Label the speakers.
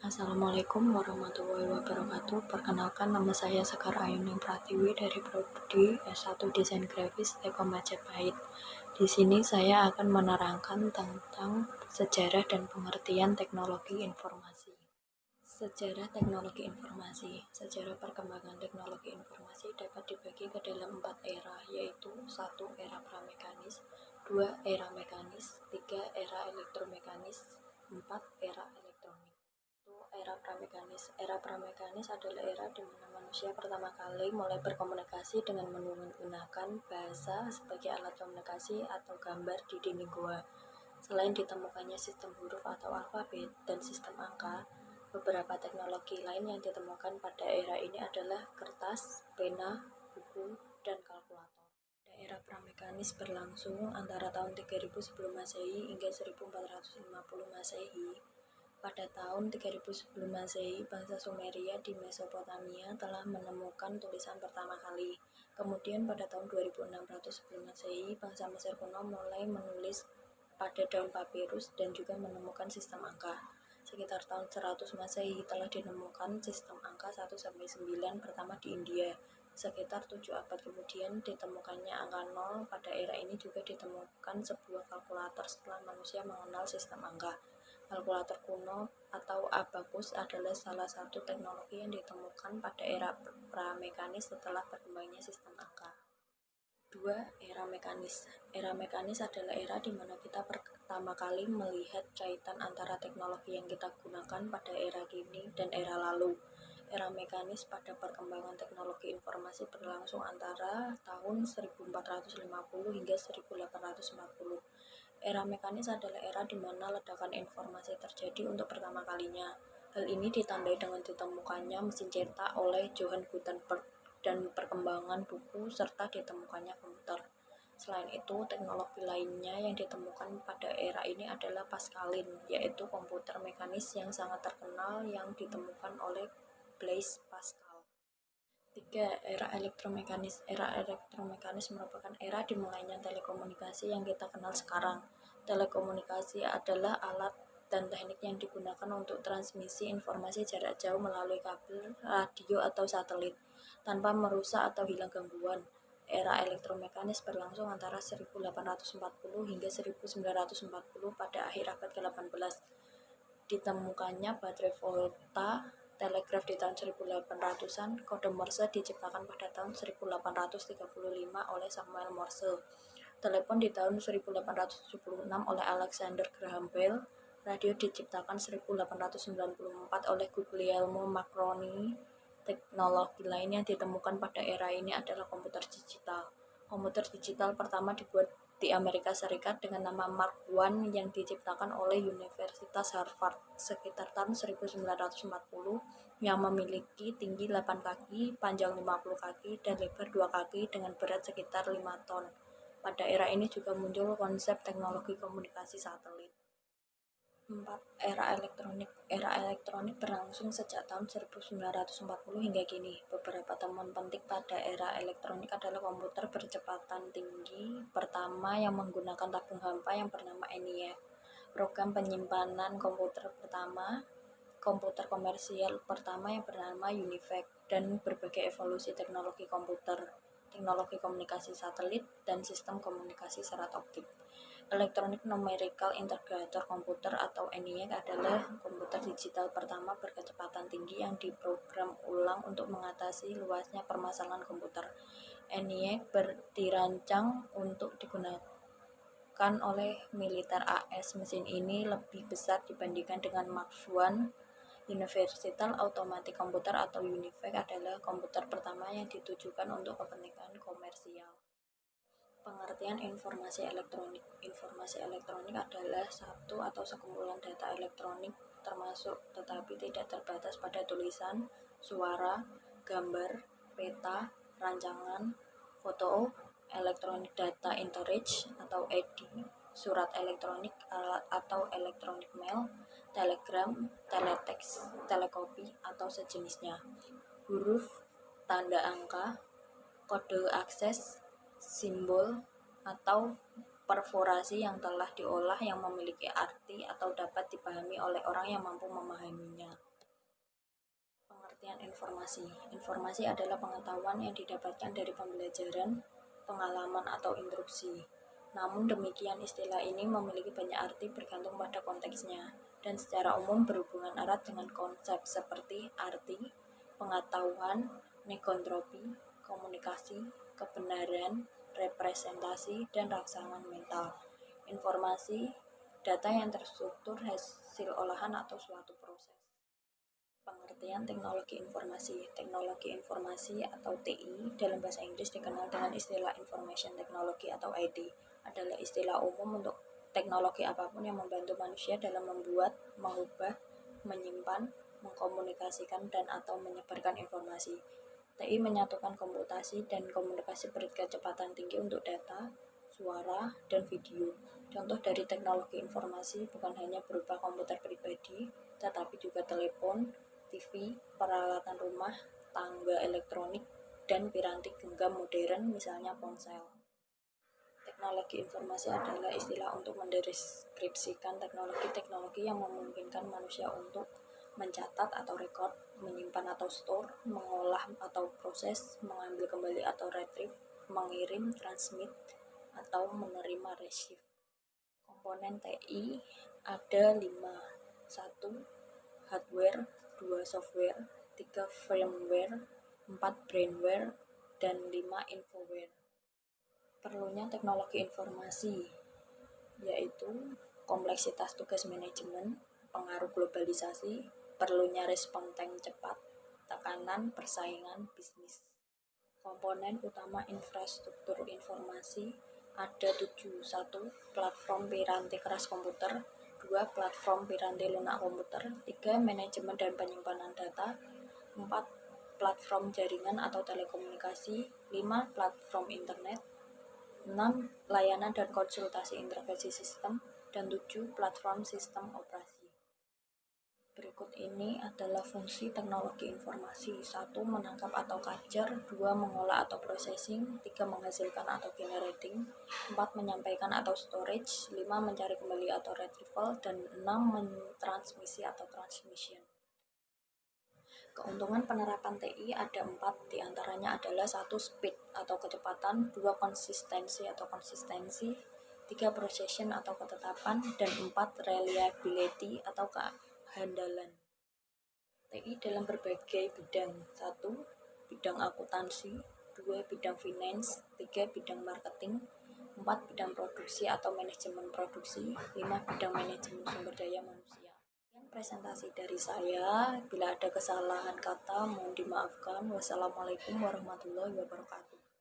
Speaker 1: Assalamualaikum warahmatullahi wabarakatuh. Perkenalkan, nama saya Sekar Ayuning Pratiwi dari Prodi S1 Desain Grafis Telkom Majapahit. Di sini saya akan menerangkan tentang sejarah dan pengertian teknologi informasi. Sejarah teknologi informasi. Sejarah perkembangan teknologi informasi dapat dibagi ke dalam 4 era, yaitu 1. Era pramekanis, 2. Era mekanis, 3. Era elektromekanis, 4. Era elektronik. Era pramekanis. Era pramekanis adalah era di mana manusia pertama kali mulai berkomunikasi dengan menggunakan bahasa sebagai alat komunikasi atau gambar di dinding gua. Selain ditemukannya sistem huruf atau alfabet dan sistem angka, beberapa teknologi lain yang ditemukan pada era ini adalah kertas, pena, buku, dan kalkulator. Era pramekanis berlangsung antara tahun 3000 sebelum Masehi hingga 1450 Masehi. Pada tahun 3000 sebelum Masehi, bangsa Sumeria di Mesopotamia telah menemukan tulisan pertama kali. Kemudian pada tahun 2600 sebelum Masehi, bangsa Mesir kuno mulai menulis pada daun papirus dan juga menemukan sistem angka. Sekitar tahun 100 Masehi telah ditemukan sistem angka 1-9 pertama di India. Sekitar 7 abad kemudian ditemukannya angka 0. Pada era ini juga ditemukan sebuah kalkulator setelah manusia mengenal sistem angka. Kalkulator kuno atau abakus adalah salah satu teknologi yang ditemukan pada era pramekanis setelah berkembangnya sistem angka. 2. Era mekanis. Era mekanis adalah era di mana kita pertama kali melihat kaitan antara teknologi yang kita gunakan pada era kini dan era lalu. Era mekanis pada perkembangan teknologi informasi berlangsung antara tahun 1450 hingga 1840. Era mekanis adalah era di mana ledakan informasi terjadi untuk pertama kalinya. Hal ini ditandai dengan ditemukannya mesin cetak oleh Johann Gutenberg dan perkembangan buku serta ditemukannya komputer. Selain itu, teknologi lainnya yang ditemukan pada era ini adalah Pascalin, yaitu komputer mekanis yang sangat terkenal yang ditemukan oleh Blaise Pascal. 3. Era elektromekanis. Era elektromekanis merupakan era dimulainya telekomunikasi yang kita kenal sekarang. Telekomunikasi adalah alat dan teknik yang digunakan untuk transmisi informasi jarak jauh melalui kabel, radio, atau satelit, tanpa merusak atau hilang gangguan. Era elektromekanis berlangsung antara 1840 hingga 1940 pada akhir abad ke-18. Ditemukannya baterai volta, telegraf di tahun 1800-an, kode Morse diciptakan pada tahun 1835 oleh Samuel Morse, telepon di tahun 1876 oleh Alexander Graham Bell, radio diciptakan 1894 oleh Guglielmo Marconi. Teknologi lain yang ditemukan pada era ini adalah komputer digital. Komputer digital pertama dibuat di Amerika Serikat dengan nama Mark I yang diciptakan oleh Universitas Harvard sekitar tahun 1940, yang memiliki tinggi 8 kaki, panjang 50 kaki, dan lebar 2 kaki dengan berat sekitar 5 ton. Pada era ini juga muncul konsep teknologi komunikasi satelit. 4. Era elektronik. Era elektronik berlangsung sejak tahun 1940 hingga kini. Beberapa temuan penting pada era elektronik adalah komputer berkecepatan tinggi pertama yang menggunakan tabung hampa yang bernama ENIAC, program penyimpanan komputer pertama, komputer komersial pertama yang bernama UNIVAC, dan berbagai evolusi teknologi komputer, teknologi komunikasi satelit, dan sistem komunikasi serat optik. Electronic Numerical Integrator Computer atau ENIAC adalah komputer digital pertama berkecepatan tinggi yang diprogram ulang untuk mengatasi luasnya permasalahan komputer. ENIAC dirancang untuk digunakan oleh militer AS. Mesin ini lebih besar dibandingkan dengan Mark I. Universal Automatic Computer atau UNIVAC adalah komputer pertama yang ditujukan untuk kepentingan komersial. Pengertian informasi elektronik. Informasi elektronik adalah satu atau sekumpulan data elektronik termasuk tetapi tidak terbatas pada tulisan, suara, gambar, peta, rancangan, foto, electronic data storage atau EDI, surat elektronik atau electronic mail, telegram, teletext, telekopi atau sejenisnya, huruf, tanda angka, kode akses, simbol, atau perforasi yang telah diolah yang memiliki arti atau dapat dipahami oleh orang yang mampu memahaminya. Pengertian informasi. Informasi adalah pengetahuan yang didapatkan dari pembelajaran, pengalaman, atau instruksi. Namun demikian, istilah ini memiliki banyak arti bergantung pada konteksnya, dan secara umum berhubungan erat dengan konsep seperti arti, pengetahuan, negontropi, komunikasi, kebenaran, representasi, dan rangsangan mental. Informasi, data yang terstruktur hasil olahan atau suatu proses. Pengertian teknologi informasi. Teknologi informasi atau TI dalam bahasa Inggris dikenal dengan istilah Information Technology atau IT, adalah istilah umum untuk teknologi apapun yang membantu manusia dalam membuat, mengubah, menyimpan, mengkomunikasikan, dan atau menyebarkan informasi. TI menyatukan komputasi dan komunikasi berkecepatan tinggi untuk data, suara, dan video. Contoh dari teknologi informasi bukan hanya berupa komputer pribadi, tetapi juga telepon, TV, peralatan rumah, tangga elektronik, dan piranti genggam modern, misalnya ponsel. Teknologi informasi adalah istilah untuk mendeskripsikan teknologi-teknologi yang memungkinkan manusia untuk mencatat atau record, menyimpan atau store, mengolah atau proses, mengambil kembali atau retrieve, mengirim, transmit, atau menerima receive. Komponen TI ada 5. 1. Hardware, 2. Software, 3. Firmware, 4. Brainware, dan 5. Infoware. Perlunya teknologi informasi yaitu kompleksitas tugas manajemen, pengaruh globalisasi, perlunya respon time cepat, tekanan persaingan bisnis. Komponen utama infrastruktur informasi ada 7. 1. Platform piranti keras komputer, 2. Platform piranti lunak komputer, 3. Manajemen dan penyimpanan data, 4. Platform jaringan atau telekomunikasi, 5. Platform internet, 6. Layanan dan konsultasi integrasi sistem, dan 7. Platform sistem operasi. Berikut ini adalah fungsi teknologi informasi. 1. Menangkap atau capture, 2. Mengolah atau processing, 3. Menghasilkan atau generating, 4. Menyampaikan atau storage, 5. Mencari kembali atau retrieval, dan 6. Mentransmisi atau transmission. Keuntungan penerapan TI ada 4, diantaranya adalah 1. Speed atau kecepatan, 2. Konsistensi atau konsistensi, 3. Precision atau ketetapan, dan 4. Reliability atau kehandalan. TI dalam berbagai bidang. 1. Bidang akuntansi, 2. Bidang finance, 3. Bidang marketing, 4. Bidang produksi atau manajemen produksi, 5. Bidang manajemen sumber daya manusia. Presentasi dari saya. Bila ada kesalahan kata mohon dimaafkan. Wassalamualaikum warahmatullahi wabarakatuh.